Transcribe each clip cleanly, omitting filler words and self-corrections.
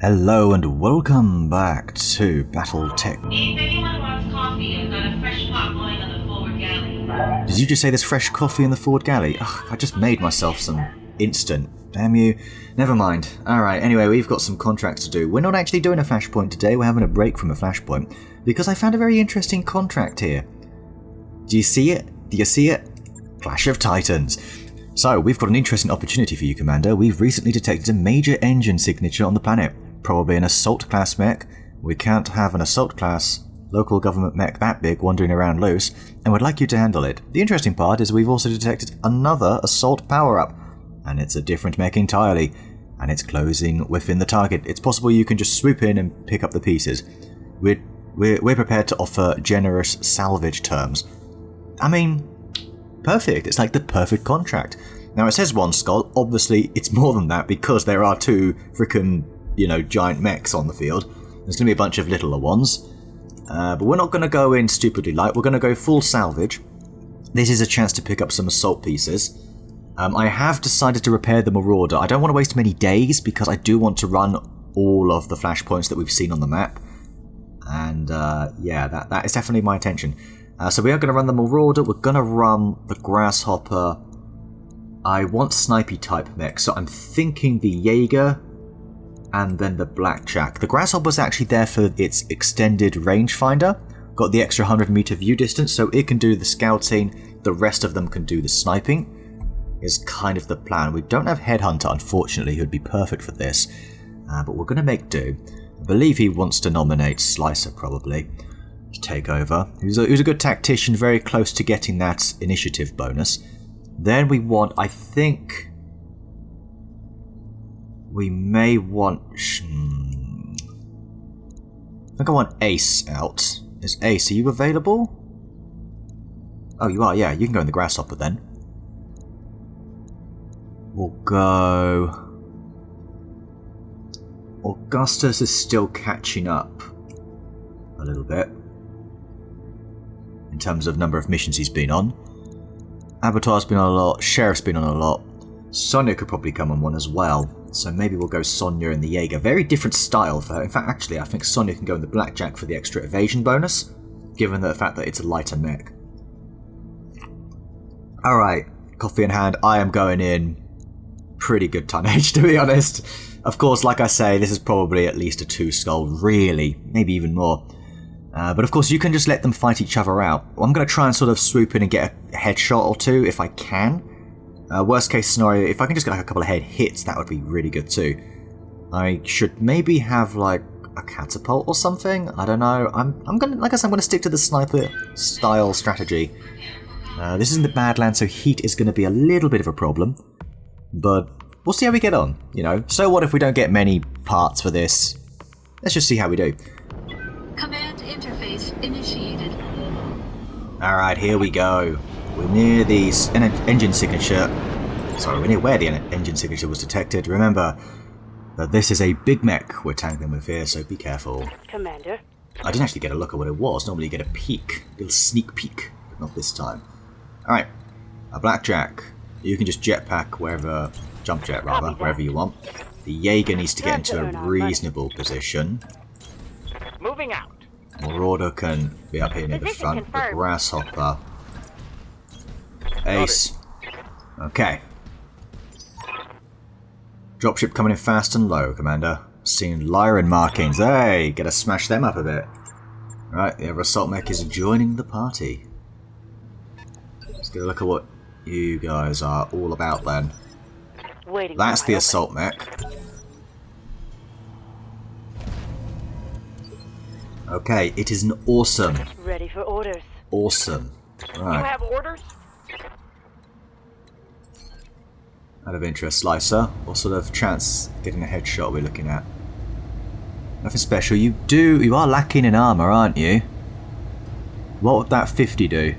Hello and welcome back to Battletech. If anyone wants coffee, I've got a fresh pot going on the forward galley. Did you just say there's fresh coffee in the forward galley? Ugh, I just made myself some instant. Damn you. Never mind. Alright, anyway, we've got some contracts to do. We're not actually doing a flashpoint today, we're having a break from a flashpoint, because I found a very interesting contract here. Do you see it? Do you see it? Clash of Titans. So, we've got an interesting opportunity for you, Commander. We've recently detected a major engine signature on the planet. Probably an assault class mech. We can't have an assault class local government mech that big wandering around loose, and would like you to handle it. The interesting part is we've also detected another assault power-up, and it's a different mech entirely, and it's closing within the target. It's possible you can just swoop in and pick up the pieces. We're prepared to offer generous salvage terms. I mean, perfect. It's like the perfect contract. Now it says one skull. Obviously, it's more than that because there are two frickin', giant mechs on the field. There's going to be a bunch of littler ones. But we're not going to go in stupidly light. We're going to go full salvage. This is a chance to pick up some assault pieces. I have decided to repair the Marauder. I don't want to waste many days because I do want to run all of the flashpoints that we've seen on the map. And yeah, that is definitely my intention. So we are going to run the Marauder. We're going to run the Grasshopper. I want snipey type mech, so I'm thinking the Jaeger and then the Blackjack. The Grasshopper's actually there for its extended rangefinder. Got the extra 100 meter view distance, so it can do the scouting. The rest of them can do the sniping. Is kind of the plan. We don't have Headhunter, unfortunately, who'd be perfect for this. But we're going to make do. I believe he wants to nominate Slicer, probably, to take over. He's a good tactician, very close to getting that initiative bonus. Then we want, I think... We may want... I think I want Ace out. Is Ace, are you available? Oh, you are, yeah. You can go in the Grasshopper then. We'll go... Augustus is still catching up a little bit in terms of number of missions he's been on. Abattoir's been on a lot, Sheriff's been on a lot. Sonya could probably come on one as well, so maybe we'll go Sonya and the Jaeger. Very different style for her. In fact, actually, I think Sonya can go in the Blackjack for the extra evasion bonus, given the fact that it's a lighter mech. Alright, coffee in hand, I am going in pretty good tonnage, to be honest. Of course, like I say, this is probably at least a 2-skull, really, maybe even more. But of course, you can just let them fight each other out. I'm going to try and sort of swoop in and get a headshot or two if I can. Worst case scenario, if I can just get like a couple of head hits, that would be really good too. I should maybe have like a catapult or something. I don't know. I'm gonna, like I said, I'm gonna stick to the sniper style strategy. This isn't the Badlands, so heat is going to be a little bit of a problem. But we'll see how we get on, So what if we don't get many parts for this? Let's just see how we do. Command interface initiated. Alright, here we go. We're near the engine signature. Sorry, we're near where the engine signature was detected. Remember that this is a big mech we're tangling with here, so be careful. Commander. I didn't actually get a look at what it was. Normally you get a peek, a little sneak peek, but not this time. Alright, a Blackjack. You can just jetpack wherever, jump jet rather, wherever you want. The Jaeger needs to get into a reasonable position. Moving out. Marauder can be up here near the front. The Grasshopper. Ace. Okay. Dropship coming in fast and low, Commander. Seeing Lyran markings. Hey, gotta smash them up a bit. Right, the other assault mech is joining the party. Let's get a look at what you guys are all about then. That's the assault mech. Okay, it is an awesome. Ready for orders. Awesome. Right. You have orders? Out of interest, Slicer. What sort of chance getting a headshot are we looking at? Nothing special. You are lacking in armor, aren't you? What would that 50 do?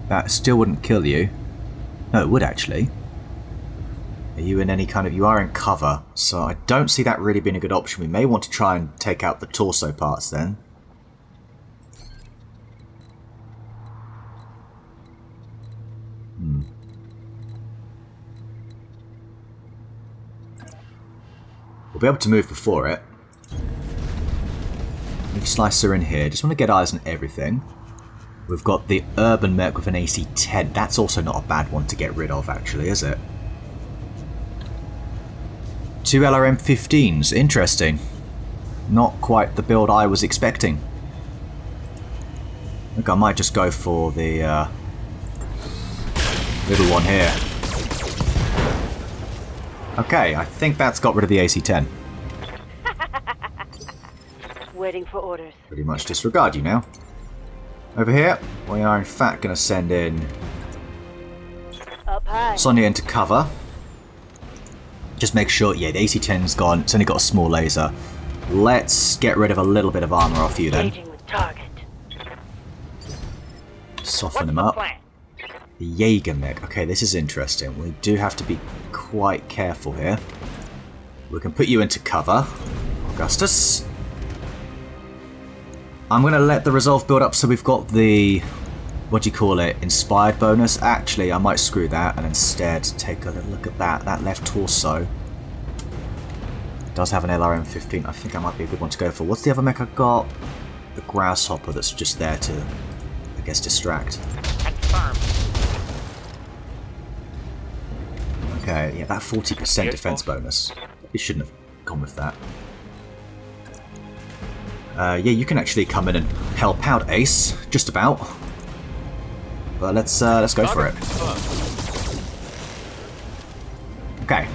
That still wouldn't kill you. No, it would actually. Are you in any kind of... You are in cover, so I don't see that really being a good option. We may want to try and take out the torso parts then. We'll be able to move before it. Leaf Slicer in here. Just want to get eyes on everything. We've got the Urban Mech with an AC-10. That's also not a bad one to get rid of, actually, is it? 2 LRM-15s. Interesting. Not quite the build I was expecting. I think I might just go for the little one here. Okay, I think that's got rid of the AC-10. Waiting for orders. Pretty much disregard you now. Over here, we are in fact going to send in Up high. Sonya into cover. Just make sure, yeah, the AC-10's gone. It's only got a small laser. Let's get rid of a little bit of armor off you then. Engaging with target. Soften him up. The Jaeger mech. Okay, this is interesting. We do have to be quite careful here. We can put you into cover, Augustus. I'm going to let the resolve build up so we've got the, what do you call it, inspired bonus. Actually, I might screw that and instead take a look at that. That left torso does have an LRM-15. I think that might be a good one to go for. What's the other mech I got? The Grasshopper that's just there to, I guess, distract. Confirmed. Okay, yeah, that 40% defense bonus. We shouldn't have gone with that. Yeah, you can actually come in and help out, Ace. Just about. But let's go for it. Okay.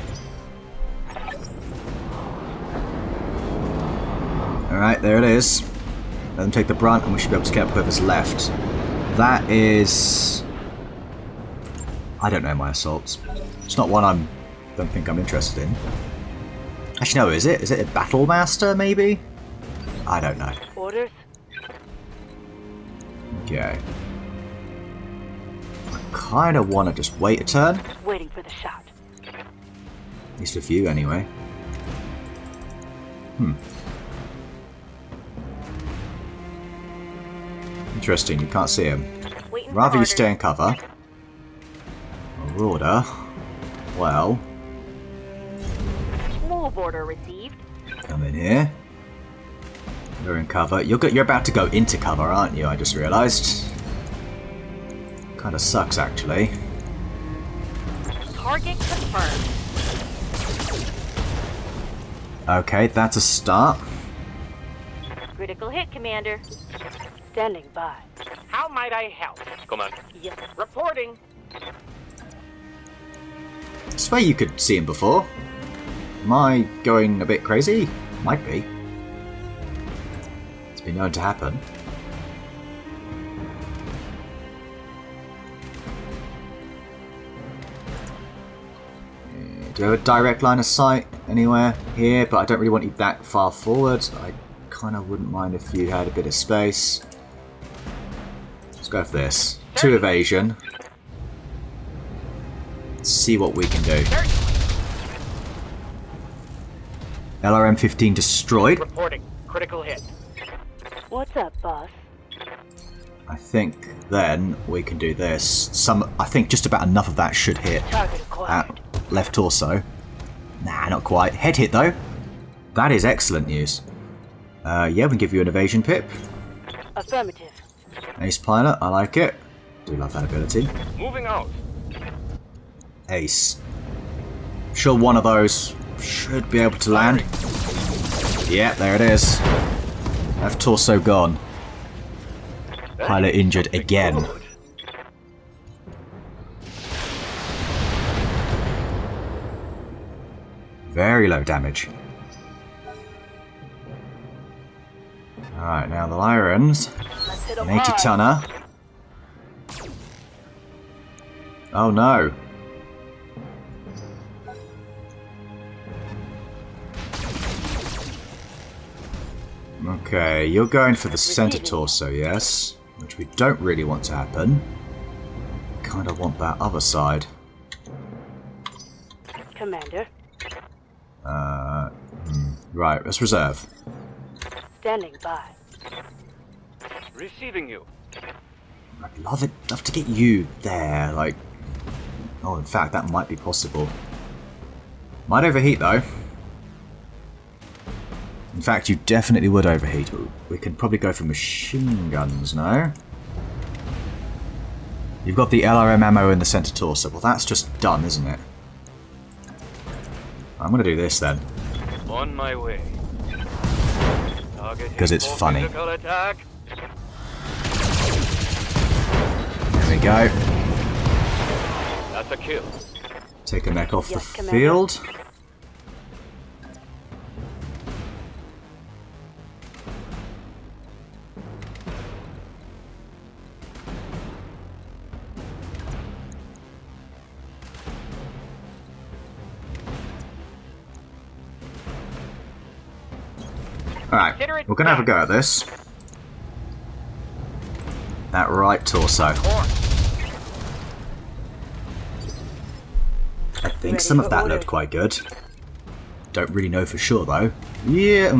Alright, there it is. Let them take the brunt and we should be able to get whoever's left. That is... I don't know my assaults. It's not one don't think I'm interested in. Actually, no, is it? Is it a Battle Master, maybe? I don't know. Orders. Okay. I kind of want to just wait a turn. Waiting for the shot. At least with you, anyway. Interesting, you can't see him. Waiting for Rather you orders. stay in cover. Marauder. Well, Move order received. come in here. You're in cover. You're about to go into cover, aren't you? I just realised. Kind of sucks, actually. Target confirmed. Okay, that's a start. Critical hit, Commander. Standing by. How might I help? Commander. Yes. Reporting. I swear you could see him before. Am I going a bit crazy? Might be. It's been known to happen. Do you have a direct line of sight anywhere here? But I don't really want you that far forward. I kind of wouldn't mind if you had a bit of space. Let's go for this. 2 evasion. Let's see what we can do. LRM-15 destroyed. Reporting. Critical hit. What's up, boss? I think then we can do this. I think just about enough of that should hit Target acquired. that left torso. Nah, not quite. Head hit though. That is excellent news. Yeah, we can give you an evasion pip. Affirmative. Ace pilot, I like it. Do love that ability. Moving out. Ace. Sure, one of those should be able to land. Yeah, there it is. Left torso gone. Pilot injured again. Very low damage. Alright, now the Lyrans. Let's hit 'em An 80 hard. tonner. Oh no. Okay, you're going for the center torso, yes? Which we don't really want to happen. Kind of want that other side. Commander. Right, let's reserve. Standing by. Receiving you. I'd love to get you there, like... Oh, in fact, that might be possible. Might overheat, though. In fact, you definitely would overheat. We could probably go for machine guns now. You've got the LRM ammo in the center torso. Well, that's just done, isn't it? I'm going to do this then. On my way. Because it's funny. Attack. There we go. That's a kill. Take a mech off Yes, the Commander. field. Alright, we're going to have a go at this. That right torso. I think some of that looked quite good. Don't really know for sure though. Yeah,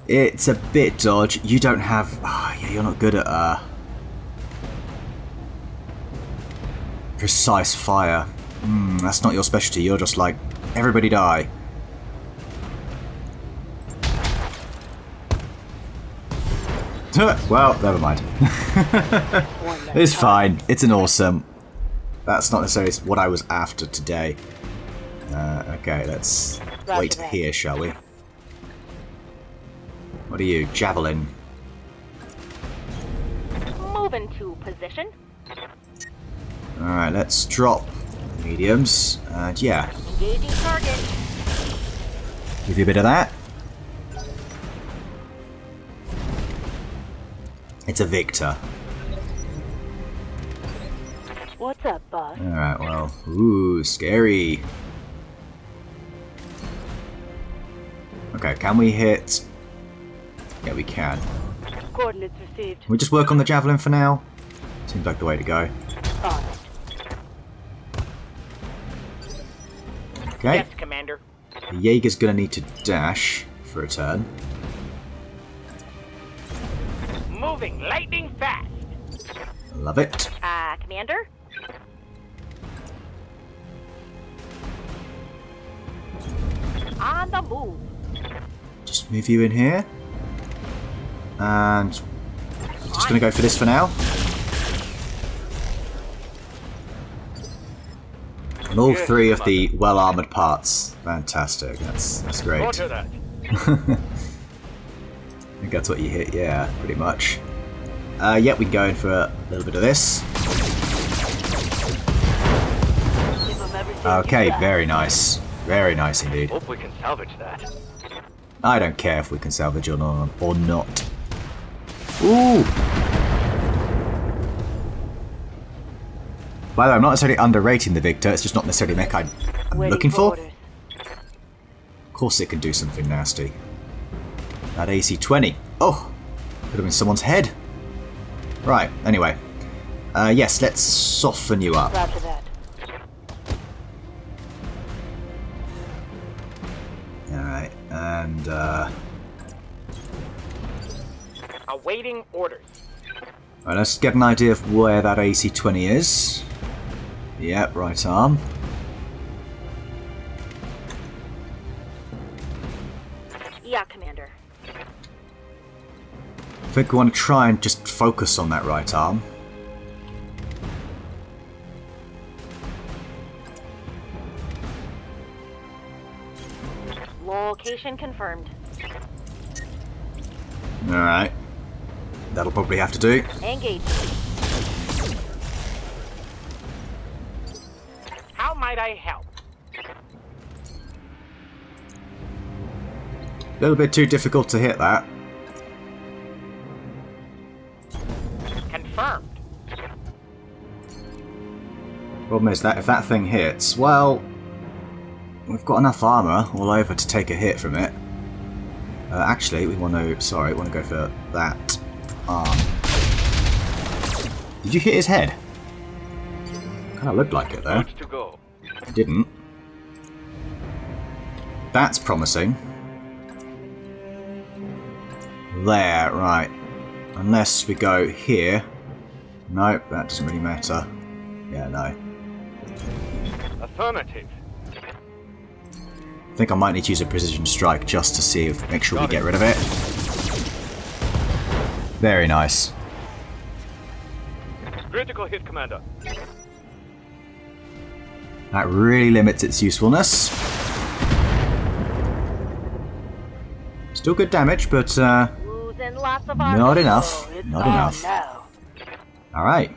it's a bit dodge. You don't have... Oh, yeah, you're not good at precise fire. That's not your specialty. You're just like, everybody die. Well, never mind. It's fine. It's an awesome. That's not necessarily what I was after today. Okay, let's wait here, shall we? What are you? Javelin. Move into position. Alright, let's drop mediums. And yeah, Engaging target. give you a bit of that. It's a Victor. What's up, boss? Alright, well, ooh, scary. Okay, can we hit... Yeah, we can. Coordinates received. Can we just work on the javelin for now? Seems like the way to go. On it. Okay, Yes, Commander. the Jaeger's gonna need to dash for a turn. Moving lightning fast. Love it. Commander? On the move. Just move you in here. And just gonna go for this for now. And all three of the well-armored parts. Fantastic. That's great. Roger that. I think that's what you hit, yeah, pretty much. Yeah, we can go in for a little bit of this. Give 'em everything Okay, you got. very nice. Very nice indeed. Hope we can salvage that. I don't care if we can salvage or not. Ooh! By the way, I'm not necessarily underrating the Victor, it's just not necessarily mech I'm Waiting looking for. orders. Of course it can do something nasty. That AC-20. Oh! Could have been someone's head. Right, anyway. Yes, let's soften you up. Roger that. Alright, and Awaiting orders. right, let's get an idea of where that AC-20 is. Yep, right arm. Yeah, Commander. I think we want to try and just focus on that right arm. Location confirmed. Alright. That'll probably have to do. Engage. How might I help? A little bit too difficult to hit that. Confirmed. Problem is that if that thing hits, well, we've got enough armor all over to take a hit from it. Actually, we want to go for that arm. Did you hit his head? Kind of looked like it though. Good to go. It didn't. That's promising. There, right. Unless we go here. Nope, that doesn't really matter. Yeah, no. Affirmative. I think I might need to use a precision strike just to see if make sure we get rid of it. Very nice. Critical hit, Commander. That really limits its usefulness. Still good damage, but Losing lots of armor. not enough. Oh, it's Not gone enough. now. Alright.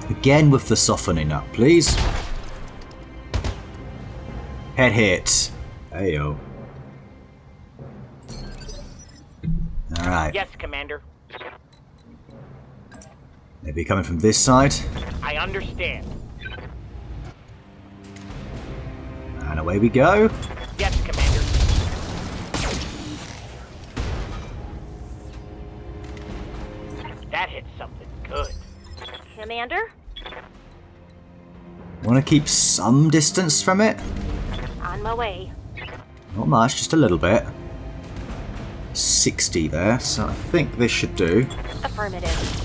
Again with the softening up, please. Head hit. Ayo. Alright. Yes, Commander. Maybe coming from this side. I understand. And away we go. Yes, Commander. That hit something good. Commander? Want to keep some distance from it. On my way. Not much, just a little bit. 60 there, so I think this should do. Affirmative.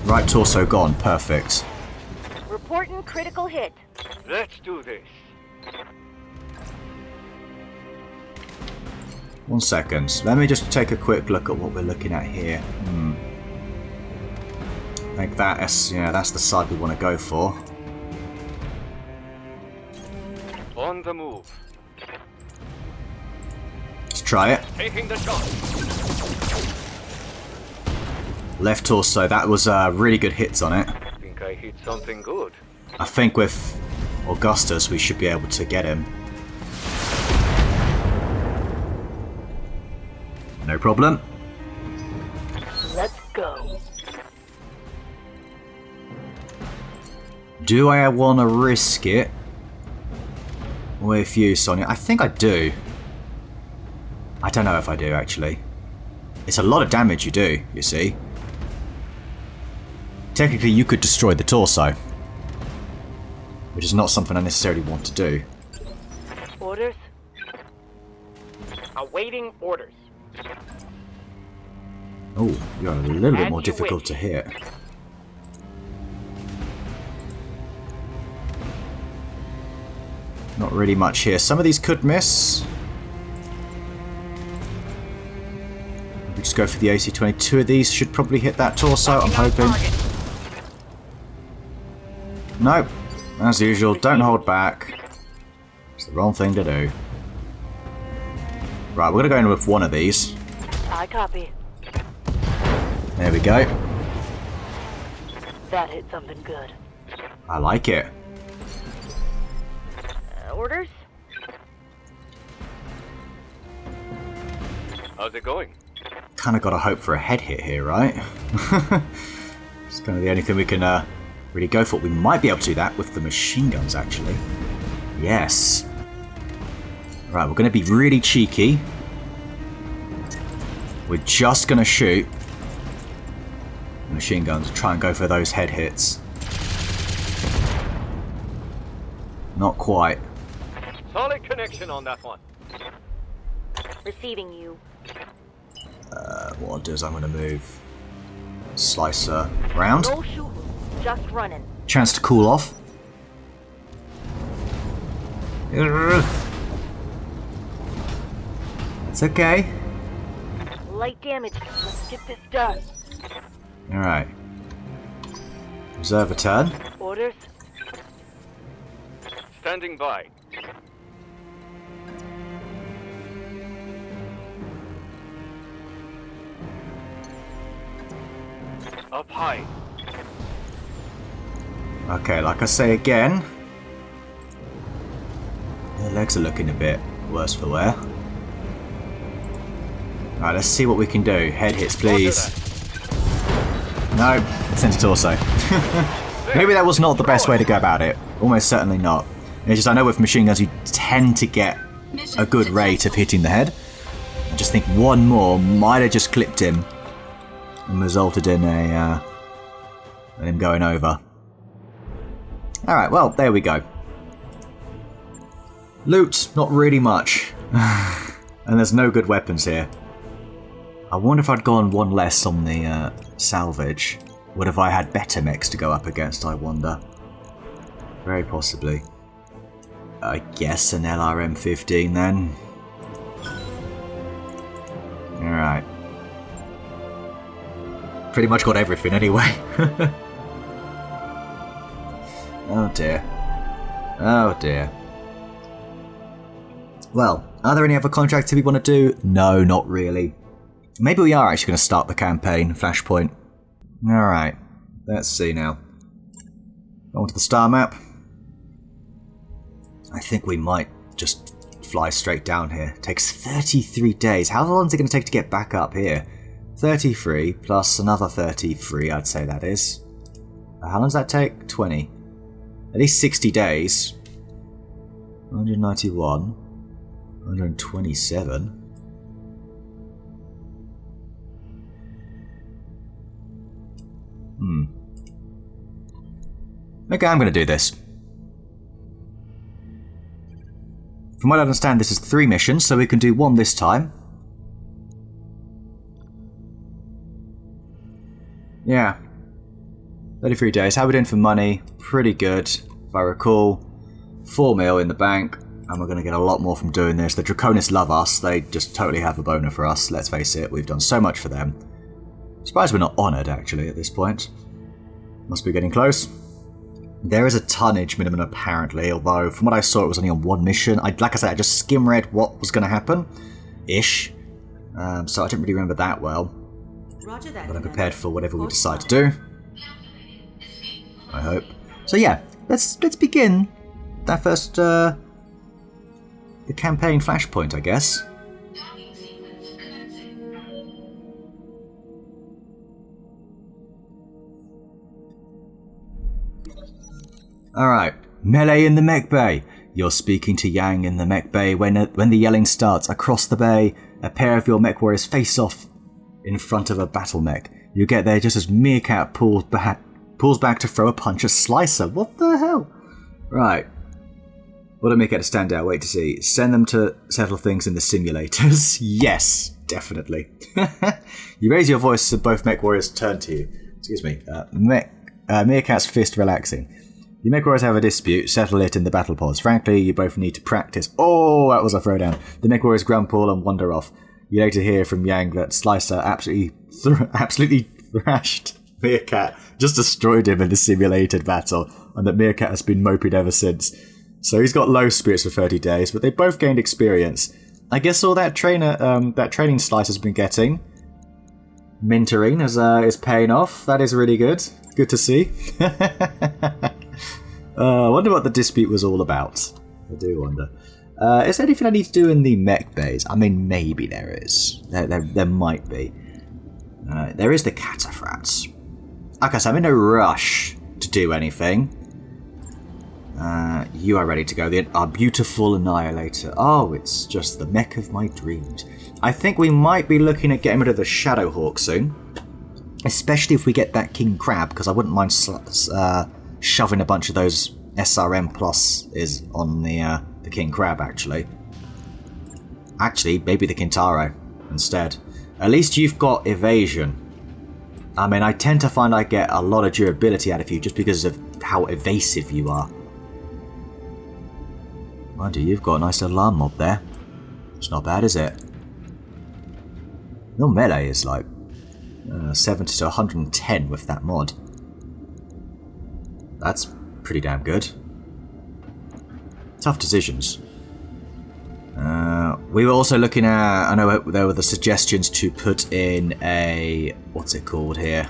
Right torso gone, perfect. Reporting critical hit. Let's do this. 1 second. Let me just take a quick look at what we're looking at here. I think that's the side we want to go for. On the move. Let's try it. Taking the shot. Left torso, that was really good hits on it. Think I hit something good. I think with Augustus we should be able to get him. No problem. Let's go. Do I want to risk it with you, Sonia? I think I do. I don't know if I do, actually. It's a lot of damage you do, you see. Technically, you could destroy the torso, which is not something I necessarily want to do. Orders? Awaiting orders. Oh, you're a little bit As more you difficult wish. to hit. Not really much here. Some of these could miss. We just go for the AC-20. 2 of these should probably hit that torso, I'm hoping. Nope. As usual, don't hold back. It's the wrong thing to do. Right, we're going to go in with one of these. I copy. There we go. That hit something good. I like it. Orders? How's it going? Kind of got to hope for a head hit here, right? It's kind of the only thing we can really go for. We might be able to do that with the machine guns, actually. Yes. Right, we're going to be really cheeky. We're just going to shoot machine guns, try and go for those head hits. Not quite. Solid connection on that one. Receiving you. What I'll do is I'm going to move Slicer round. No shooting. Just running. Chance to cool off. It's okay. Light damage. Let's get this done. Alright. Reserve a turn. Orders? Standing by. Up high. Okay, like I say again. Their legs are looking a bit worse for wear. Alright, let's see what we can do. Head hits, please. No, sent to torso. Maybe that was not the best way to go about it. Almost certainly not. It's just I know with machine guns you tend to get a good rate of hitting the head. I just think one more might have just clipped him and resulted in him going over. Alright, well, there we go. Loot, not really much. And there's no good weapons here. I wonder if I'd gone one less on the salvage. Would have I had better mechs to go up against, I wonder. Very possibly. I guess an LRM-15 then. Alright. Pretty much got everything anyway. Oh dear. Oh dear. Well, are there any other contracts we want to do? No, not really. Maybe we are actually going to start the campaign, Flashpoint. Alright, let's see now. Go onto the star map. I think we might just fly straight down here. It takes 33 days. How long is it going to take to get back up here? 33 plus another 33, I'd say that is. How long does that take? 20. At least 60 days. 191. 127. Okay, I'm going to do this. From what I understand, this is 3 missions, so we can do 1 this time. Yeah. 33 days. How are we doing for money? Pretty good, if I recall. 4 mil in the bank, and we're going to get a lot more from doing this. The Draconis love us. They just totally have a boner for us, let's face it. We've done so much for them. Surprised we're not honoured, actually, at this point. Must be getting close. There is a tonnage minimum, apparently, although from what I saw, it was only on 1 mission. Like I said, I just skim-read what was going to happen. Ish. So I didn't really remember that well. Roger that, but I'm prepared for whatever we decide to do. I hope. So yeah, let's begin that first, the campaign Flashpoint, I guess. Alright, melee in the mech bay. You're speaking to Yang in the mech bay when the yelling starts. Across the bay, a pair of your mech warriors face off in front of a battle mech. You get there just as Meerkat pulls back to throw a punch at Slicer. What the hell? Right. What do Meerkat to stand out? Wait to see. Send them to settle things in the simulators. Yes, definitely. You raise your voice so both mech warriors turn to you. Excuse me. Meerkat's fist relaxing. You mech warriors have a dispute, settle it in the battle pods. Frankly, you both need to practice. Oh, that was a throwdown. The mech warriors grumble and wander off. You later hear from Yang that Slicer absolutely thrashed Meerkat, just destroyed him in the simulated battle, and that Meerkat has been moping ever since. So he's got low spirits for 30 days, but they both gained experience. I guess all that training Slicer's been getting, mentoring, is paying off. That is really good. Good to see. I wonder what the dispute was all about. I do wonder. Is there anything I need to do in the mech bays? I mean, maybe there is. There might be. There is the cataphracts. Okay, so I'm in no rush to do anything. You are ready to go. Our beautiful annihilator. Oh, it's just the mech of my dreams. I think we might be looking at getting rid of the Shadowhawk soon. Especially if we get that King Crab, because I wouldn't mind shoving a bunch of those SRM pluses on the King Crab, actually. Actually, maybe the Kintaro instead. At least you've got evasion. I mean, I tend to find I get a lot of durability out of you just because of how evasive you are. Mind you, you've got a nice little alarm mob there. It's not bad, is it? Your melee is like 70 to 110 with that mod. That's pretty damn good. Tough decisions. We were also looking at, I know there were the suggestions to put in a, what's it called here?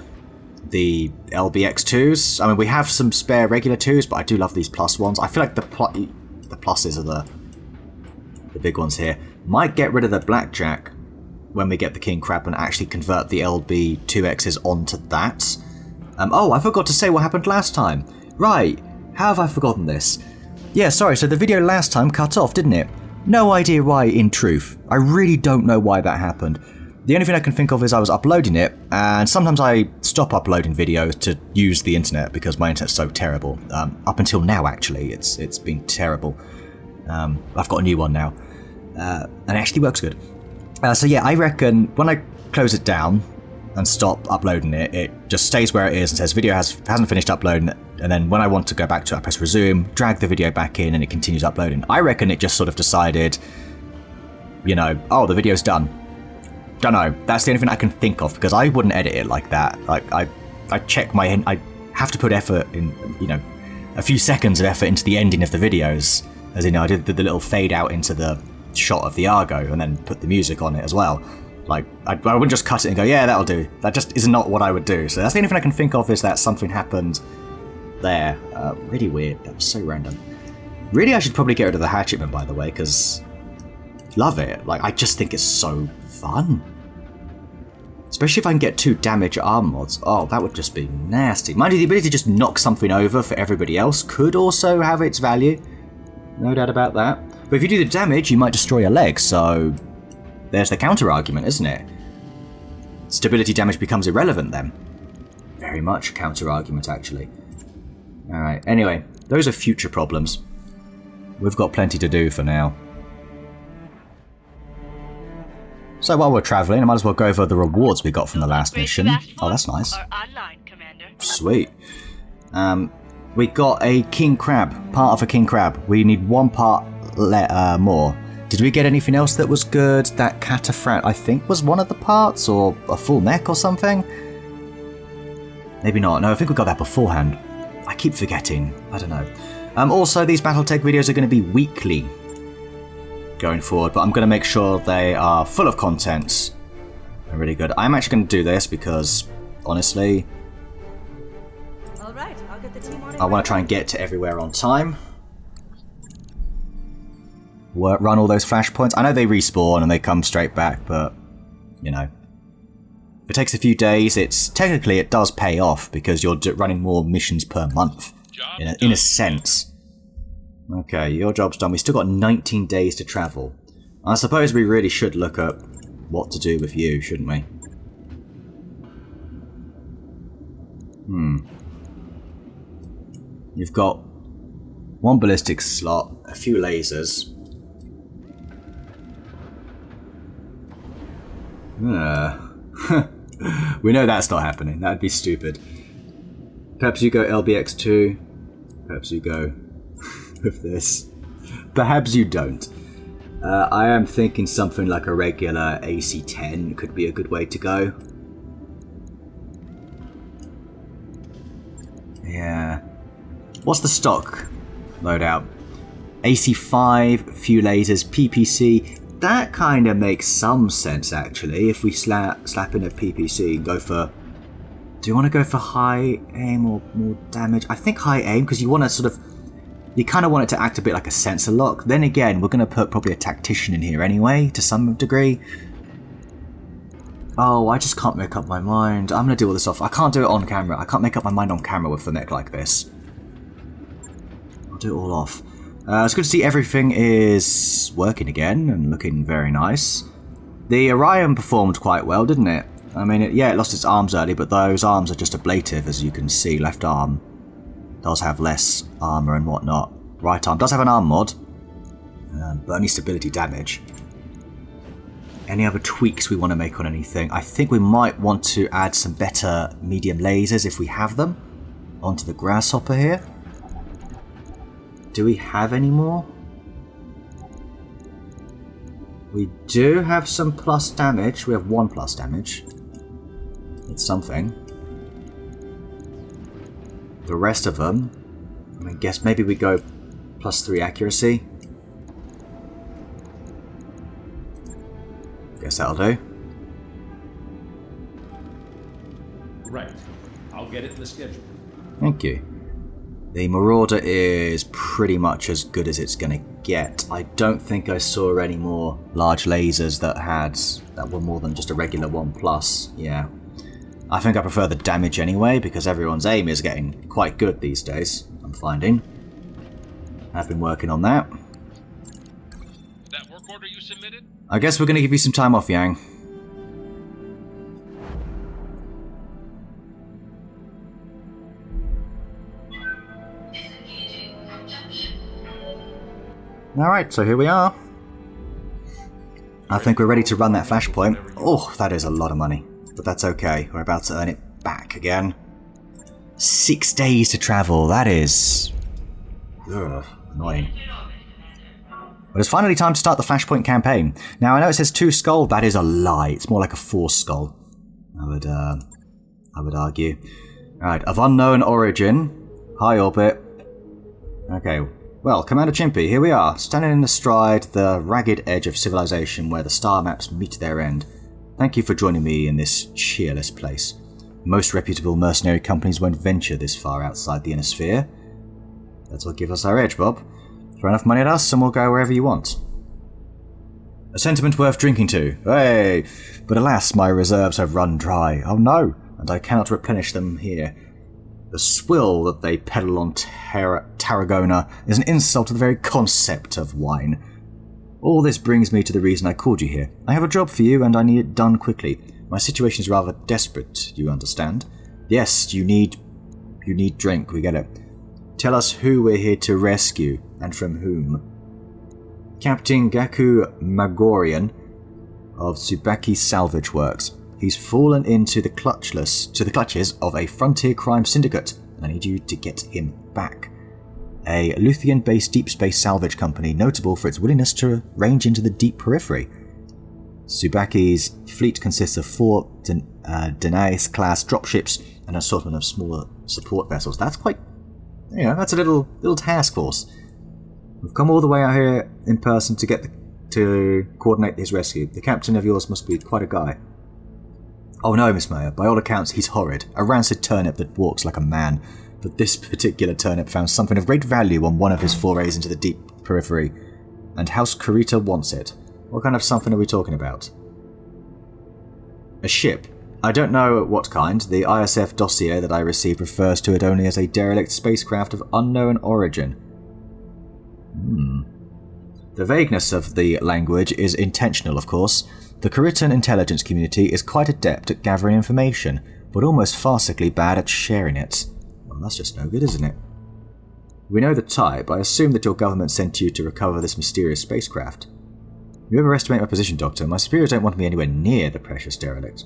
The LBX2s. I mean, we have some spare regular 2s, but I do love these plus ones. I feel like the pluses are the big ones here. Might get rid of the Blackjack when we get the King Crab and actually convert the LB2Xs onto that. Oh, I forgot to say what happened last time. Right, how have I forgotten this? Yeah, sorry, so the video last time cut off, didn't it? No idea why, in truth. I really don't know why that happened. The only thing I can think of is I was uploading it, and sometimes I stop uploading videos to use the internet because my internet's so terrible. Up until now, actually, it's been terrible. I've got a new one now, and it actually works good. So yeah, I reckon when I close it down and stop uploading it, it just stays where it is and says video hasn't finished uploading, And then when I want to go back to it, I press resume, drag the video back in, and it continues uploading. I reckon it just sort of decided, you know, oh, the video's done. Don't know. That's the only thing I can think of, because I wouldn't edit it like that. Like, I check I have to put effort in, you know, a few seconds of effort into the ending of the videos. As in, I did the little fade out into the shot of the Argo and then put the music on it as well. Like, I wouldn't just cut it and go, yeah, that'll do. That just is not what I would do. So that's the only thing I can think of, is that something happened there. Really weird. That was so random. Really, I should probably get rid of the hatchetman, by the way, because love it. Like, I just think it's so fun. Especially if I can get 2 damage arm mods. Oh, that would just be nasty. Mind you, the ability to just knock something over for everybody else could also have its value. No doubt about that. But if you do the damage, you might destroy a leg, so there's the counter-argument, isn't it? Stability damage becomes irrelevant then. Very much a counter-argument, actually. Alright, anyway, those are future problems. We've got plenty to do for now. So while we're travelling, I might as well go over the rewards we got from the last mission. Oh, that's nice. Sweet. We got a king crab, part of a king crab. We need 1 part more. Did we get anything else that was good? That cataphragm, I think, was one of the parts, or a full mech or something? Maybe not. No, I think we got that beforehand. I keep forgetting. I don't know. Also, these Battletech videos are going to be weekly going forward, but I'm going to make sure they are full of content. They're really good. I'm actually going to do this because, honestly, All right, I'll get the team on it. I want to try and get to everywhere on time. Run all those flashpoints. I know they respawn and they come straight back, but, you know, if it takes a few days, technically it does pay off because you're running more missions per month, in a sense. Okay, your job's done. We still got 19 days to travel. I suppose we really should look at what to do with you, shouldn't we? You've got 1 ballistic slot, a few lasers. We know that's not happening. That'd be stupid. Perhaps you go LBX2. Perhaps you go with this. Perhaps you don't. I am thinking something like a regular AC-10 could be a good way to go. Yeah. What's the stock loadout? AC-5, few lasers, PPC. That kind of makes some sense, actually, if we slap in a PPC and go for... Do you want to go for high aim or more damage? I think high aim, because you want to sort of... You kind of want it to act a bit like a sensor lock. Then again, we're going to put probably a tactician in here anyway, to some degree. Oh, I just can't make up my mind. I'm going to do all this off. I can't do it on camera. I can't make up my mind on camera with the mech like this. I'll do it all off. It's good to see everything is working again and looking very nice. The Orion performed quite well, didn't it? I mean, it lost its arms early, but those arms are just ablative, as you can see. Left arm does have less armour and whatnot. Right arm does have an arm mod, but only stability damage. Any other tweaks we want to make on anything? I think we might want to add some better medium lasers, if we have them, onto the grasshopper here. Do we have any more? We do have some plus damage. We have 1 plus damage. It's something. The rest of them, I guess maybe we go +3 accuracy. Guess that'll do. Right. I'll get it in the schedule. Thank you. The Marauder is pretty much as good as it's going to get. I don't think I saw any more large lasers that were more than just a regular 1+. Yeah. I think I prefer the damage anyway, because everyone's aim is getting quite good these days, I'm finding. I've been working on that. That work order you submitted? I guess we're going to give you some time off, Yang. Alright, so here we are. I think we're ready to run that flashpoint. Oh, that is a lot of money. But that's okay, we're about to earn it back again. 6 days to travel, that is... Ugh, annoying. But it's finally time to start the Flashpoint campaign. Now, I know it says 2 skull, that is a lie. It's more like a 4 skull, I would argue. Alright, of unknown origin. High orbit. Okay, well, Commander Chimpy, here we are, standing astride the ragged edge of civilization where the star maps meet their end. Thank you for joining me in this cheerless place. Most reputable mercenary companies won't venture this far outside the inner sphere. That's what gives us our edge, Bob. Throw enough money at us and we'll go wherever you want. A sentiment worth drinking to. Hey! But alas, my reserves have run dry. Oh no! And I cannot replenish them here. The swill that they peddle on Tarragona is an insult to the very concept of wine. All this brings me to the reason I called you here. I have a job for you and I need it done quickly. My situation is rather desperate, you understand? Yes, you need drink, we get it. Tell us who we're here to rescue, and from whom. Captain Gaku Magorian of Tsubaki Salvage Works. He's fallen into the clutches of a frontier crime syndicate, and I need you to get him back. A Luthian-based deep space salvage company notable for its willingness to range into the deep periphery. Tsubaki's fleet consists of 4 Denais-class dropships and an assortment of smaller support vessels. That's quite... that's a little task force. We've come all the way out here in person to coordinate his rescue. The captain of yours must be quite a guy. Oh no, Miss Mayer, by all accounts he's horrid. A rancid turnip that walks like a man. But this particular turnip found something of great value on one of his forays into the deep periphery. And House Kurita wants it. What kind of something are we talking about? A ship. I don't know what kind. The ISF dossier that I received refers to it only as a derelict spacecraft of unknown origin. The vagueness of the language is intentional, of course. The Kuritan intelligence community is quite adept at gathering information, but almost farcically bad at sharing it. Well, that's just no good, isn't it? We know the type. I assume that your government sent you to recover this mysterious spacecraft. You overestimate my position, Doctor. My superiors don't want me anywhere near the precious derelict.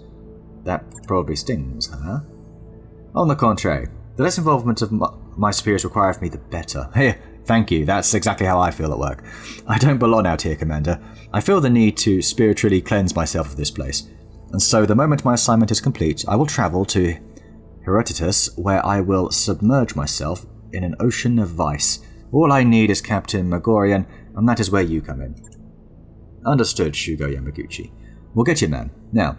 That probably stings, huh? On the contrary, the less involvement of my superiors require of me, the better. Here, thank you. That's exactly how I feel at work. I don't belong out here, Commander. I feel the need to spiritually cleanse myself of this place. And so the moment my assignment is complete, I will travel to Herodotus, where I will submerge myself in an ocean of vice. All I need is Captain Magorian, and that is where you come in. Understood, Shugo Yamaguchi. We'll get you, man. Now,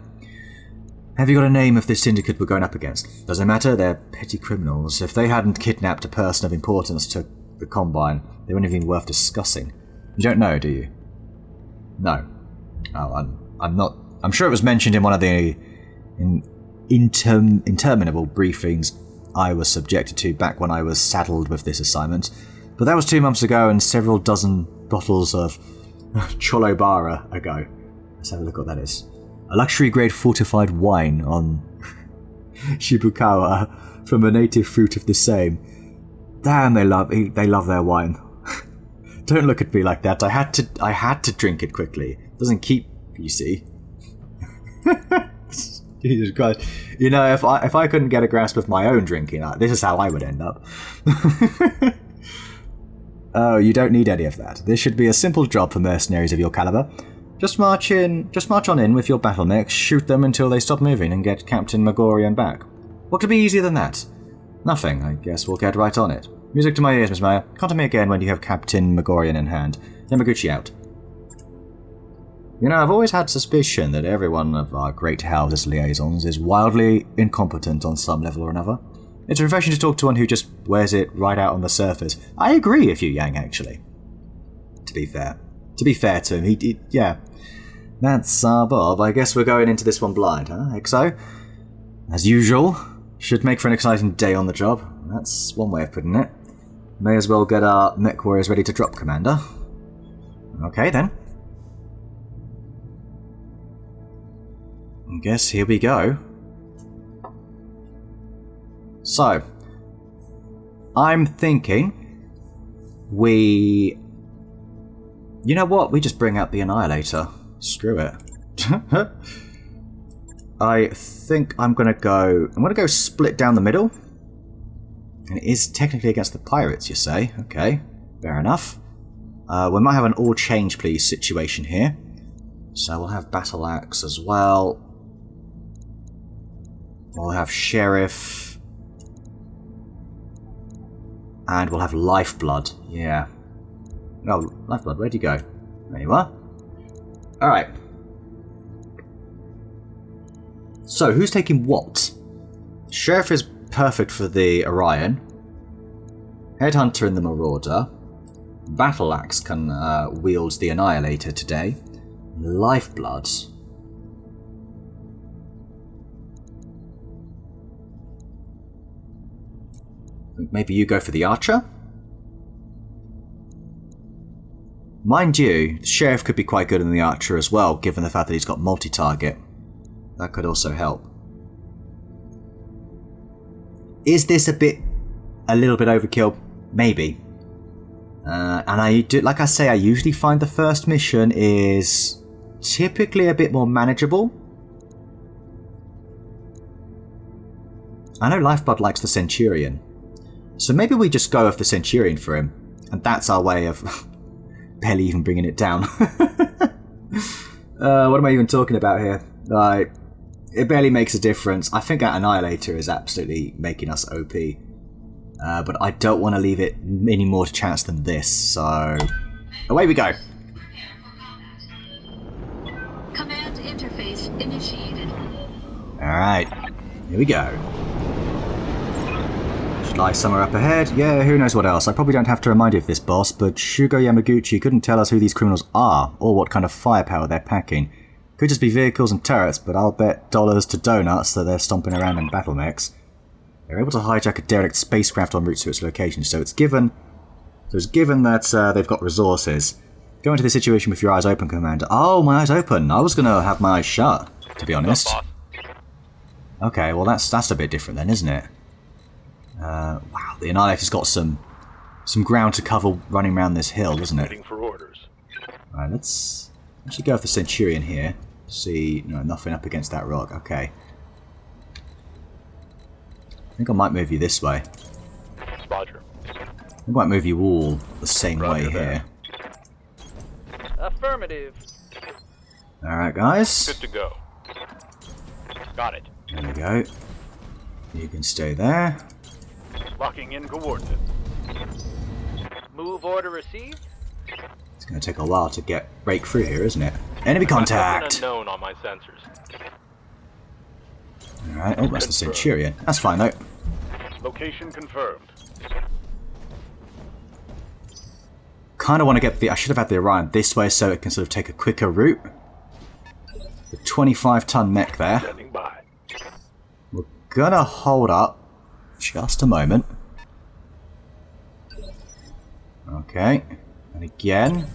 have you got a name of this syndicate we're going up against? Doesn't matter, they're petty criminals. If they hadn't kidnapped a person of importance to the Combine, they wouldn't have been worth discussing. You don't know, do you? No. Oh, I'm sure it was mentioned in one of the interminable briefings I was subjected to back when I was saddled with this assignment. But that was 2 months ago and several dozen bottles of Cholobara ago. Let's have a look what that is. A luxury-grade fortified wine on Shibukawa from a native fruit of the same. Damn, they love their wine. Don't look at me like that. I had to drink it quickly. It doesn't keep, you see. Jesus Christ. You know, if I couldn't get a grasp of my own drinking, this is how I would end up. Oh, you don't need any of that. This should be a simple job for mercenaries of your caliber. Just march on in with your battle mechs, shoot them until they stop moving, and get Captain Magorian back. What could be easier than that? Nothing. I guess we'll get right on it. Music to my ears, Miss Maya. Contact me again when you have Captain Magorian in hand. Yamaguchi out. You know, I've always had suspicion that every one of our great house's liaisons is wildly incompetent on some level or another. It's refreshing to talk to one who just wears it right out on the surface. I agree with you, Yang, actually. To be fair to him, yeah. That's Bob. I guess we're going into this one blind, huh, Exo? As usual. Should make for an exciting day on the job. That's one way of putting it. May as well get our mech warriors ready to drop, Commander. Okay, then. I guess here we go. So, I'm thinking we... You know what? We just bring out the Annihilator. Screw it. I think I'm going to go split down the middle. And it is technically against the pirates, you say? Okay, fair enough. We might have an all change please situation here. So we'll have Battle Axe as well. We'll have Sheriff. And we'll have Lifeblood. Yeah. Oh, Lifeblood, where'd you go? There you are. Alright. So, who's taking what? Sheriff is perfect for the Orion. Headhunter and the Marauder. Battle Axe can wield the Annihilator today. Lifeblood. Maybe you go for the Archer? Mind you, the Sheriff could be quite good in the Archer as well, given the fact that he's got multi-target. That could also help. Is this a little bit overkill? Maybe. And I do, like I say, I usually find the first mission is typically a bit more manageable. I know Lifeblood likes the Centurion, so maybe we just go with the Centurion for him, and that's our way of barely even bringing it down. What am I even talking about here? Like, it barely makes a difference. I think that Annihilator is absolutely making us OP. But I don't want to leave it any more to chance than this, so away we go. Command interface initiated. Alright, here we go. Should lie somewhere up ahead. Yeah, who knows what else. I probably don't have to remind you of this, boss, but Shugo Yamaguchi couldn't tell us who these criminals are, or what kind of firepower they're packing. Could just be vehicles and turrets, but I'll bet dollars to donuts that they're stomping around in battle mechs. They're able to hijack a derelict spacecraft en route to its location, so it's given that they've got resources. Go into this situation with your eyes open, Commander. Oh, my eyes open. I was going to have my eyes shut, to be honest. Okay, well that's a bit different then, isn't it? Wow, the Annihilator's got some ground to cover running around this hill, doesn't it? For orders. Alright, let's actually go with the Centurion here. See, no, nothing up against that rock. Okay. I think I might move you this way. Roger. I might move you all the same way here. Affirmative. Alright, guys. Good to go. Got it. There we go. You can stay there. Locking in coordinates. Move order received. It's going to take a while to break through here, isn't it? Enemy contact! Unknown on my sensors. Alright, oh, that's the Centurion. That's fine, though. Location confirmed. Kind of want to get I should have had the Orion this way so it can sort of take a quicker route. The 25-ton mech there. Standing by. We're gonna hold up just a moment. Okay, and again.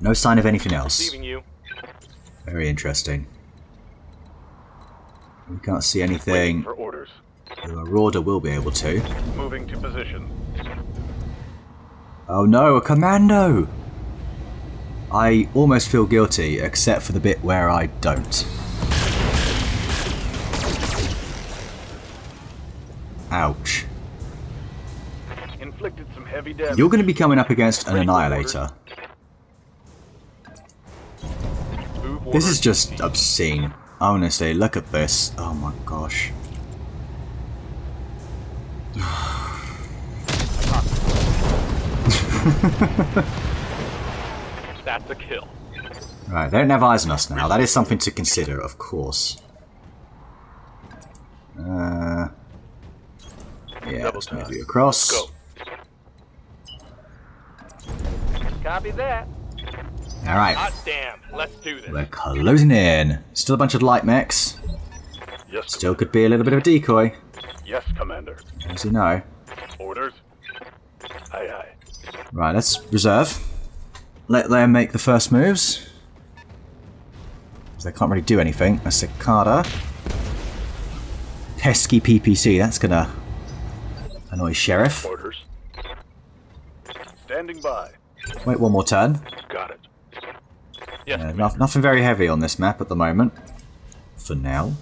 No sign of anything else. Receiving you. Very interesting. We can't see Waiting anything. for orders. The Marauder will be able to. Moving to position. Oh no, a commando! I almost feel guilty, except for the bit where I don't. Ouch. Inflicted some heavy damage. You're going to be coming up against an Annihilator. This is just obscene. Honestly, look at this. Oh my gosh. That's a kill. Right, they don't have eyes on us now. That is something to consider, of course. Yeah, let's move you across. Go. Copy that. Alright, Hot damn. Let's do this. we're closing in. Still a bunch of light mechs. Yes, Still could be a little bit of a decoy, Yes, Commander. as you know. Orders. Aye, aye. Right, let's reserve. Let them make the first moves. 'Cause they can't really do anything. A Cicada. Pesky PPC, that's gonna annoy Sheriff. Orders. Standing by. Wait one more turn. Got it. Yes, Nothing very heavy on this map at the moment. For now.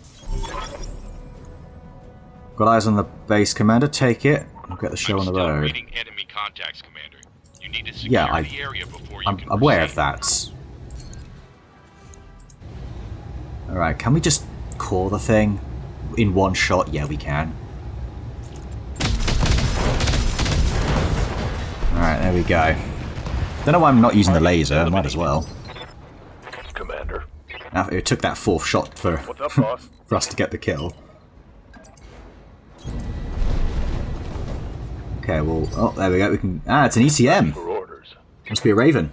Got eyes on the base, Commander. Take it. We'll get the show on the road. Reading enemy contacts, Commander. You need to secure Yeah, the area before you I'm can aware of proceed. that. Alright, can we just core the thing in one shot? Yeah, we can. Alright, there we go. Don't know why I'm not using the laser, might as well. Commander. Now, it took that 4th shot for, What's up, boss? for us to get the kill. Okay, well, oh, there we go. We can. Ah, it's an ECM. For orders. Must be a Raven.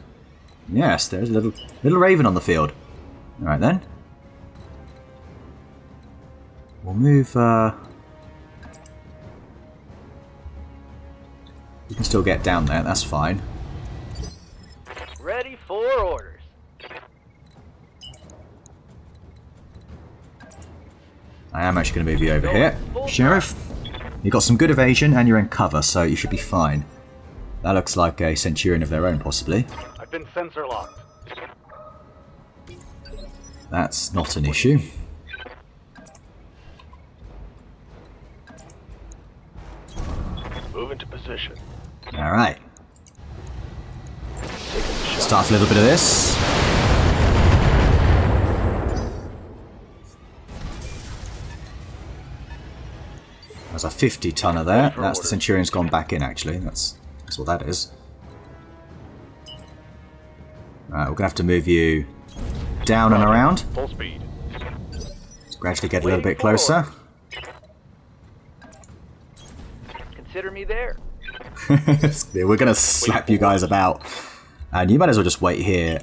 Yes, there's a little Raven on the field. All right then. We'll move. We can still get down there. That's fine. Ready for orders. I am actually going to move you over here, Sheriff. You got some good evasion and you're in cover, so you should be fine. That looks like a Centurion of their own, possibly. I've been sensor locked. That's not an issue. Move into position. Alright. Start a little bit of this. There's a 50-tonner there. That's the Centurion's gone back in, actually. That's what that is. Alright, we're going to have to move you down and around. Full speed. Let's gradually get a little bit closer. Consider me there. We're going to slap you guys about. And you might as well just wait here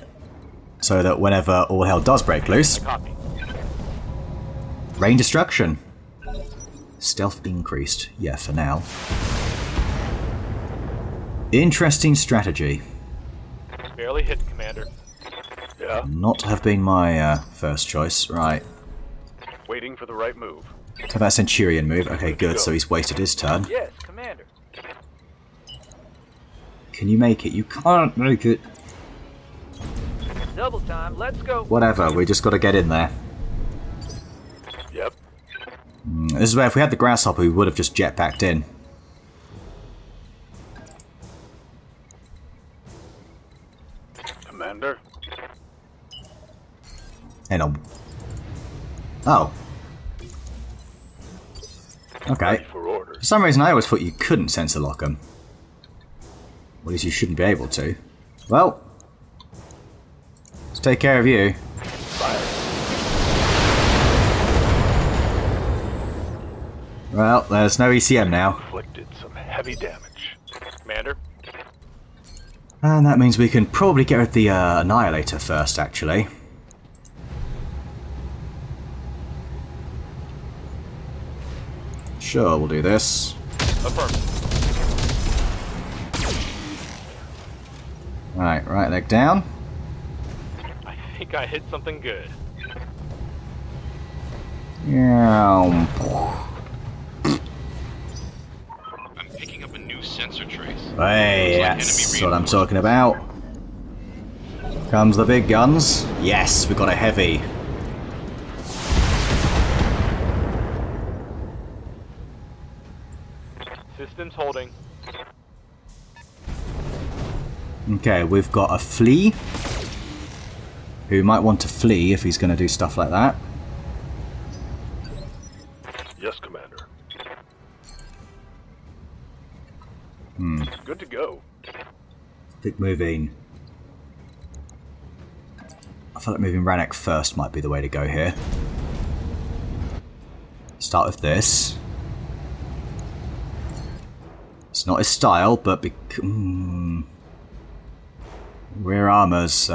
so that whenever all hell does break loose, Copy. rain destruction. Stealth increased. Yeah, for now. Interesting strategy. Barely hit, Commander. Yeah. Not have been my first choice. Right. Waiting for the right move. How about Centurion move? Okay, good. So he's wasted his turn. Yes, Commander. Can you make it? You can't make it. Double time. Let's go. Whatever. We just got to get in there. Yep. This is where if we had the Grasshopper, we would have just jetpacked in. Commander. Hang on. Oh. Okay. Ready for orders. For some reason, I always thought you couldn't sensor lock them. Or at least you shouldn't be able to. Well. Let's take care of you. Well, there's no ECM now. Inflicted some heavy damage. Commander. And that means we can probably get rid of the Annihilator first, actually. Sure, we'll do this. Affirmative. Right leg down. I think I hit something good. Yeah. I'm picking up a new sensor trace. Hey, that's what I'm talking about. Comes the big guns. Yes, we got a heavy. Systems holding. Okay, we've got a flea. Who might want to flee if he's going to do stuff like that. Yes, Commander. Good to go. I think moving... I feel like moving Rannoch first might be the way to go here. Start with this. It's not his style, but rear armor's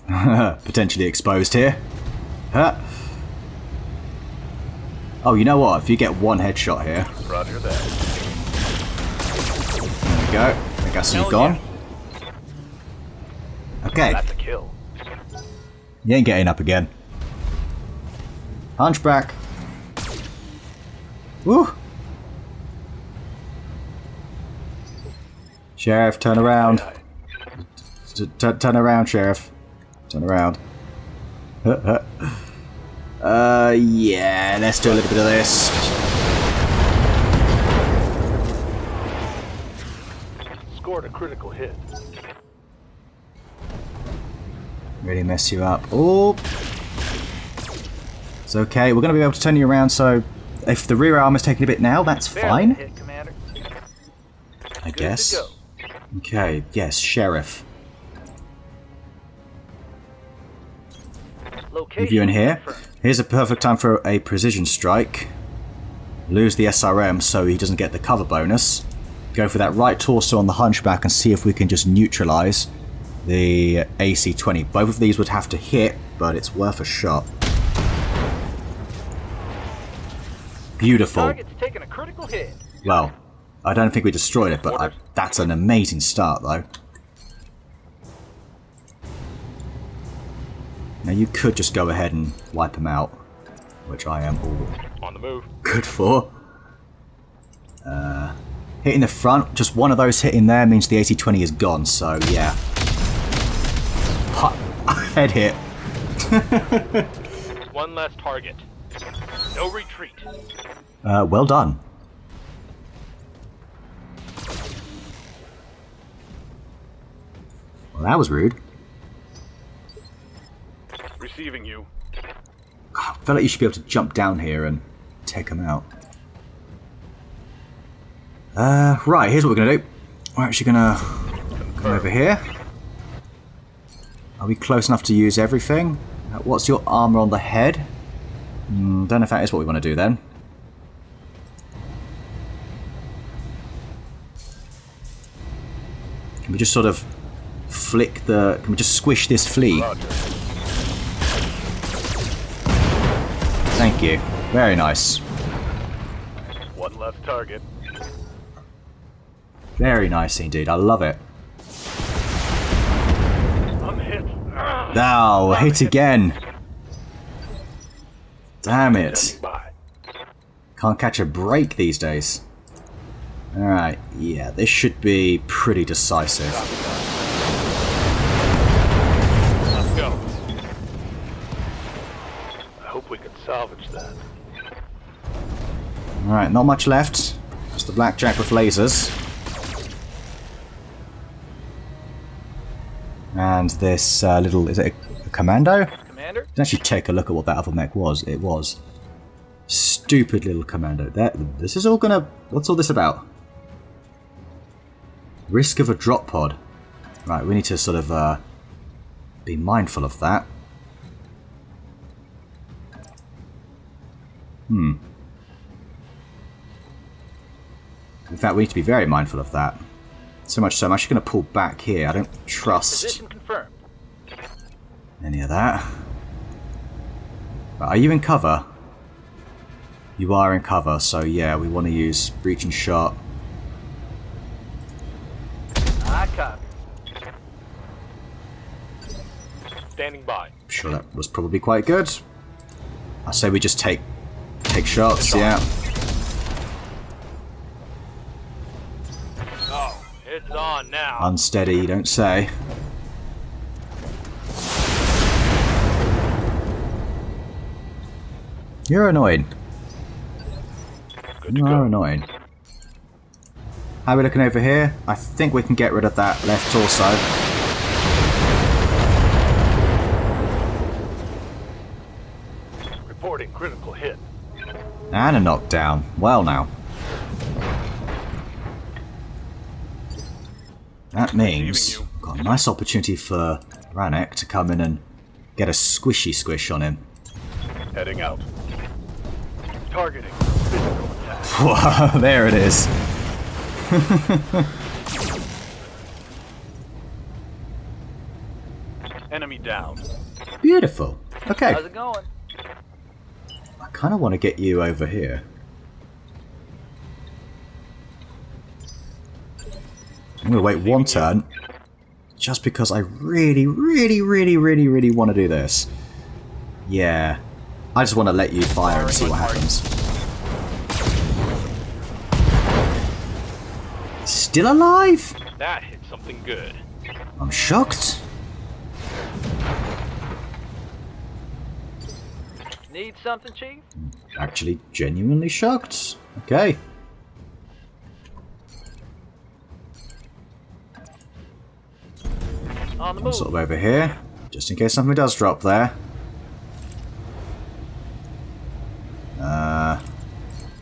potentially exposed here. Huh. Oh, you know what? If you get one headshot here. Roger that. There we go. I guess you've gone. Okay. That's a kill. You ain't getting up again. Hunchback. Woo! Sheriff, turn around. Turn around, Sheriff. Turn around. Yeah, let's do a little bit of this. Scored a critical hit. Really mess you up. Oh! It's okay, we're going to be able to turn you around, so if the rear arm is taking a bit now, that's fine. Hit, Commander. I Good guess. to go. Okay, yes, Sheriff. Location Review in here. confirmed. Here's a perfect time for a precision strike. Lose the SRM so he doesn't get the cover bonus. Go for that right torso on the hunchback and see if we can just neutralize the AC-20. Both of these would have to hit, but it's worth a shot. Beautiful. Target's taking a critical hit. Well, I don't think we destroyed it, but that's an amazing start, though. Now you could just go ahead and wipe him out, which I am all On the move. good for. Hitting the front, just one of those hitting there means the AC-20 is gone, so yeah. Head hit. One less target. No retreat. Well done. Well, that was rude. Receiving you. I feel like you should be able to jump down here and take him out. Right, here's what we're going to do. We're actually going to come over here. Are we close enough to use everything? What's your armor on the head? Don't know if that is what we want to do then. Can we just sort of flick the... Can we just squish this flea? Roger. Thank you. Very nice. One less target. Very nice indeed. I love it. I'm hit. Now, hit again. Damn it. Standing by. Can't catch a break these days. Alright, yeah, this should be pretty decisive. Let's go. I hope we can salvage that. Alright, not much left. Just the blackjack with lasers. And this little... Is it a commando? Commander? Let's actually take a look at what that other mech was. It was. Stupid little commando. This is all gonna... What's all this about? Risk of a drop pod. Right, we need to sort of be mindful of that. In fact, we need to be very mindful of that. So much so, I'm actually going to pull back here. I don't trust Position confirmed. any of that. Right, are you in cover? You are in cover, so yeah, we want to use breach and shot. I copy. Standing by. I'm sure that was probably quite good. I say we just take shots, yeah. Oh, it's on now. Unsteady, you don't say. You're annoying. Good to You go. are annoying. How are we looking over here? I think we can get rid of that left torso. Reporting critical hit. And a knockdown. Well now. That means Receiving you. got a nice opportunity for Ranek to come in and get a squishy squish on him. Heading out. Targeting. Physical attack. There it is. Enemy down. Beautiful. Okay. How's it going? I kind of want to get you over here. I'm going to wait one turn. Just because I really want to do this. Yeah. I just want to let you fire and see what happens. Still alive? That hit something good. I'm shocked. Need something, Chief? Actually, genuinely shocked. Okay. On the I'm move. sort of over here, just in case something does drop there.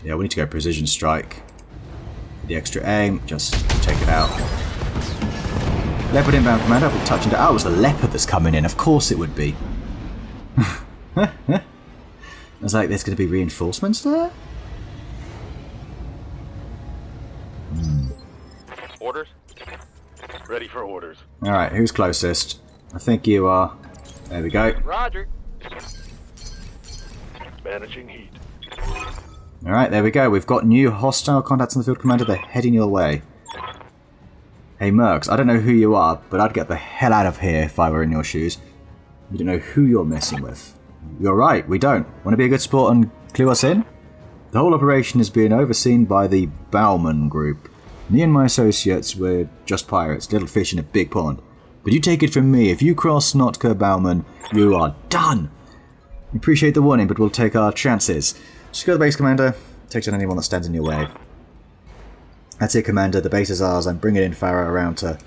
Yeah, we need to go precision strike. The extra aim, just take it out. Leopard inbound, Commander. I'll be touching it. Oh, it was the leopard that's coming in. Of course it would be. I was like, there's going to be reinforcements there? Orders? Ready for orders. Alright, who's closest? I think you are. There we go. Roger. Managing heat. Alright, there we go. We've got new hostile contacts in the field, Commander. They're heading your way. Hey, Mercs, I don't know who you are, but I'd get the hell out of here if I were in your shoes. You don't know who you're messing with. You're right, we don't. Want to be a good sport and clue us in? The whole operation is being overseen by the Bauman Group. Me and my associates were just pirates, little fish in a big pond. But you take it from me, if you cross Notka Bauman, you are done! Appreciate the warning, but we'll take our chances. Just go to the base, Commander. Take down anyone that stands in your way. That's it, Commander. The base is ours. I'm bringing in Farah around to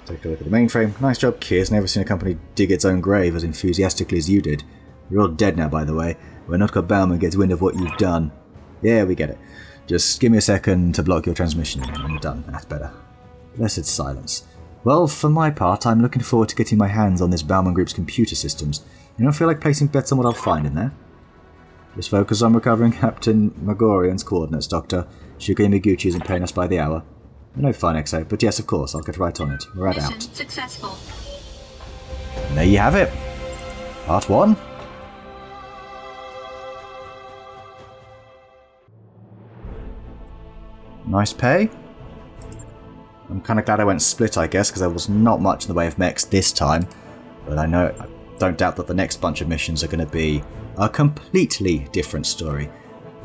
take a look at the mainframe. Nice job, Kiers. Never seen a company dig its own grave as enthusiastically as you did. You're all dead now, by the way. When Notka Bauman gets wind of what you've done. Yeah, we get it. Just give me a second to block your transmission and you're done. That's better. Blessed silence. Well, for my part, I'm looking forward to getting my hands on this Bauman Group's computer systems. You don't feel like placing bets on what I'll find in there? Just focus on recovering Captain Magorian's coordinates, Doctor. Shuka Miguchi isn't paying us by the hour. No fine, XO, but yes, of course, I'll get right on it. Right Mission out. successful. And there you have it. Part 1. Nice pay. I'm kind of glad I went split, I guess, because there was not much in the way of mechs this time. But I don't doubt that the next bunch of missions are going to be a completely different story.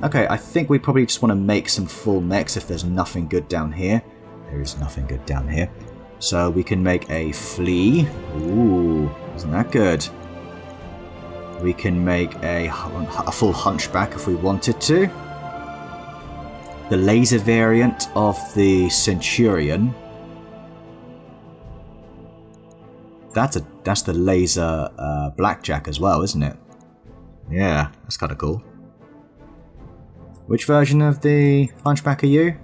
Okay, I think we probably just want to make some full mechs if there's nothing good down here. There is nothing good down here. So we can make a flea. Ooh, isn't that good? We can make a full hunchback if we wanted to. The laser variant of the Centurion. That's the laser blackjack as well, isn't it? Yeah, that's kind of cool. Which version of the hunchback are you?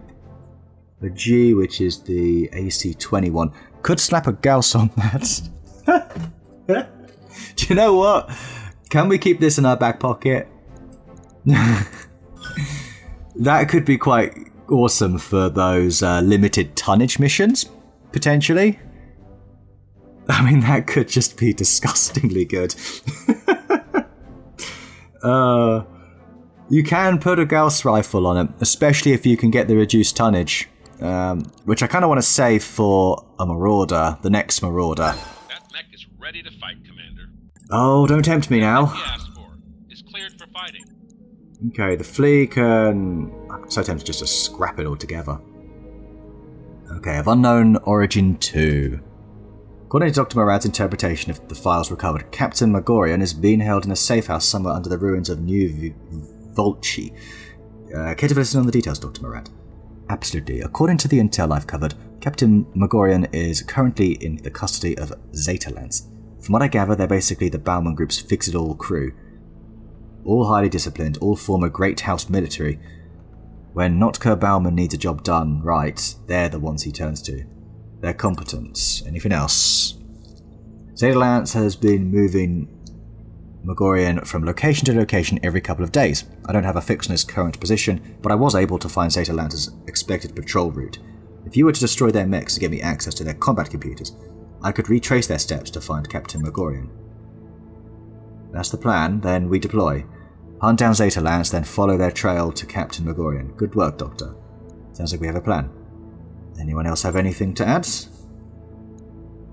The G, which is the AC-21. Could slap a Gauss on that. Do you know what? Can we keep this in our back pocket? That could be quite awesome for those limited tonnage missions, potentially. I mean, that could just be disgustingly good. You can put a Gauss rifle on it, especially if you can get the reduced tonnage, which I kind of want to save for a Marauder, the next Marauder. That mech is ready to fight, Commander. Oh, don't tempt me now. He asked for is cleared for fighting. Okay, the flea can... I'm so tempted just to scrap it all together. Okay, of unknown origin 2. According to Dr. Murad's interpretation of the files recovered, Captain Magorian is being held in a safe house somewhere under the ruins of New Volchi. Care to listen on the details, Dr. Murad? Absolutely. According to the intel I've covered, Captain Magorian is currently in the custody of Zeta Lance. From what I gather, they're basically the Bauman Group's fix-it-all crew. All highly disciplined, all form a great house military. When Notka Bauman needs a job done right, they're the ones he turns to. Their competence. Anything else? Zeta Lance has been moving Magorian from location to location every couple of days. I don't have a fix on his current position, but I was able to find Zeta Lance's expected patrol route. If you were to destroy their mechs to get me access to their combat computers, I could retrace their steps to find Captain Magorian. That's the plan, then we deploy. Hunt down Zeta Lance, then follow their trail to Captain Magorian. Good work, Doctor. Sounds like we have a plan. Anyone else have anything to add?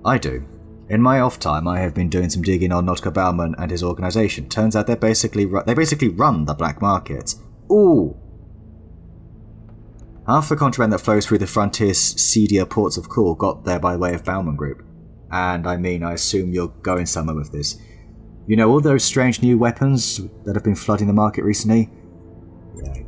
I do. In my off time, I have been doing some digging on Notka Bauman and his organisation. Turns out they basically run the black market. Ooh! Half the contraband that flows through the frontier's seedier ports of call got there by way of Bauman Group. And I mean, I assume you're going somewhere with this. You know, all those strange new weapons that have been flooding the market recently? Yeah.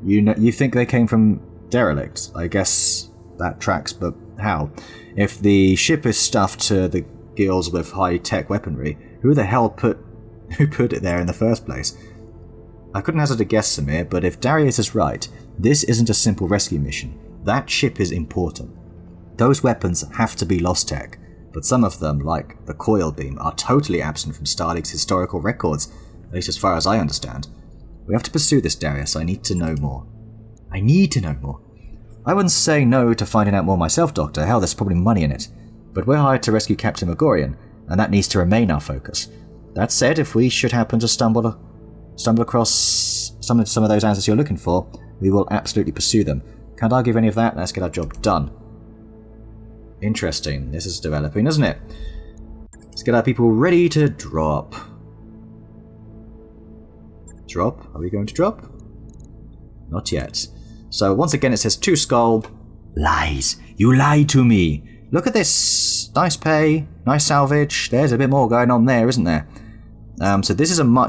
You think they came from derelicts? I guess that tracks, but how? If the ship is stuffed to the gills with high-tech weaponry, who the hell put it there in the first place? I couldn't hazard a guess, Samir, but if Darius is right, this isn't a simple rescue mission. That ship is important. Those weapons have to be lost tech, but some of them, like the coil beam, are totally absent from Starlink's historical records, at least as far as I understand. We have to pursue this, Darius. I need to know more. I wouldn't say no to finding out more myself, Doctor. Hell, there's probably money in it. But we're hired to rescue Captain Megorian, and that needs to remain our focus. That said, if we should happen to stumble across some of those answers you're looking for, we will absolutely pursue them. Can't argue with any of that. Let's get our job done. Interesting. This is developing, isn't it? Let's get our people ready to drop. Drop? Are we going to drop? Not yet. So once again it says to Skull. Lies. You lied to me. Look at this. Nice pay. Nice salvage. There's a bit more going on there, isn't there? So this is going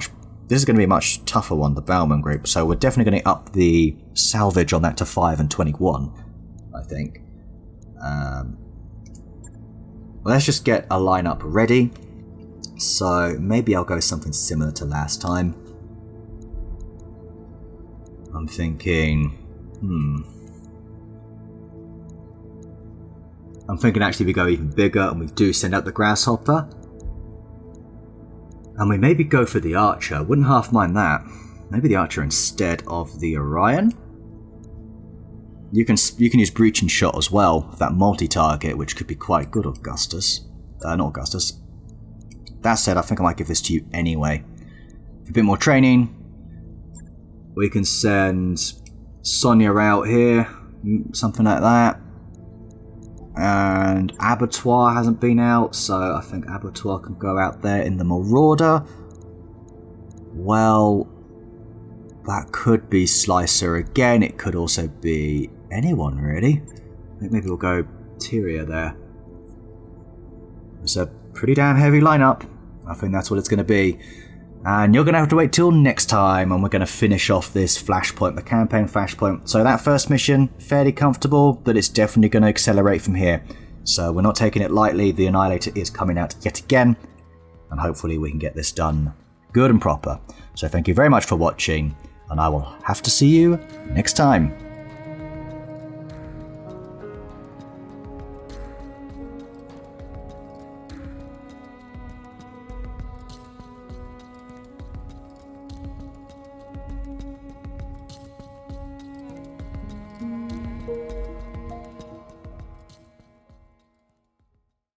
to be a much tougher one, the Bauman group. So we're definitely going to up the salvage on that to 5 and 21, I think. Let's just get a lineup ready. So maybe I'll go something similar to last time. I'm thinking, actually we go even bigger and we do send out the Grasshopper. And we maybe go for the Archer. Wouldn't half mind that. Maybe the Archer instead of the Orion. You can use Breaching Shot as well, that multi-target, which could be quite good, Augustus. Not Augustus. That said, I think I might give this to you anyway. For a bit more training, we can send Sonya out here, something like that. And Abattoir hasn't been out, so I think Abattoir can go out there in the Marauder. Well, that could be Slicer again. It could also be anyone, really. I think maybe we'll go Tyria there. It's a pretty damn heavy lineup. I think that's what it's going to be. And you're going to have to wait till next time, and we're going to finish off this Flashpoint, the Campaign Flashpoint. So that first mission, fairly comfortable, but it's definitely going to accelerate from here. So we're not taking it lightly. The Annihilator is coming out yet again, and hopefully we can get this done good and proper. So thank you very much for watching, and I will have to see you next time.